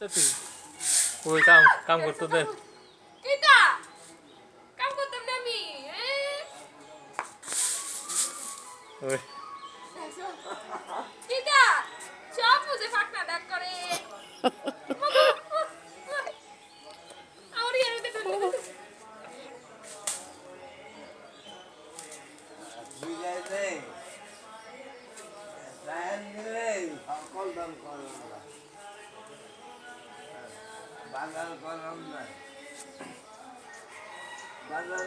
তুই ওই কাম কাম করতে দে কিটা কাম করতাম না আমি ওই কিটা সব মুঝে ফাঁকনা ডাক করে আউরি আরে দেখো বাজার করলাম না বাজার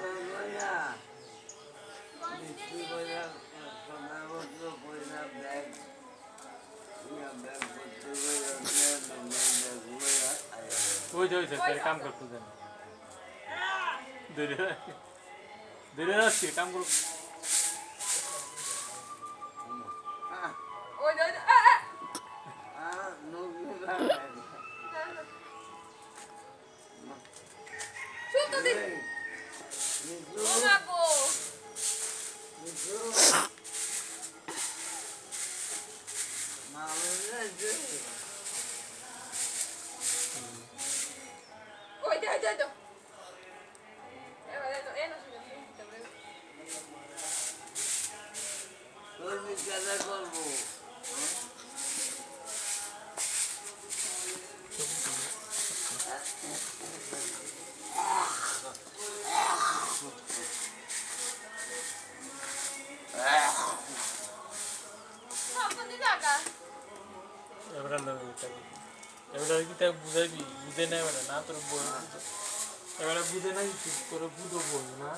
না মিষ্টি কইরা সোনাপত্র কইরা ব্যাগ ব্যাগ পত্র কইরা ওই যে তোর কাম করতে দে দূরে দূরে আসছি কাম কর ওই ওই শুনতো দিন ও মাগো ওই যা যা যা এবারে তো এনো শুনে করবো সম্পত্তি জায়গা এবারে এবারে কি তা বুঝাইবি বুঝে না এবারে না তোর বই এবারে বুঝে না কি করে বুঝো বই না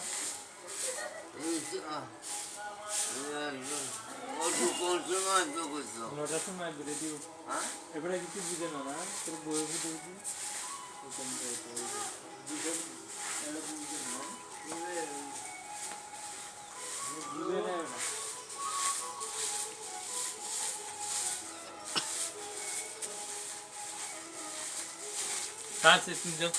কোন সময় তো করছো নটার সময় বেড়ে দিও হ্যাঁ এবারে কিছু বুঝে না না তোর বই বুঝে বুঝে না কাছে তুই যাও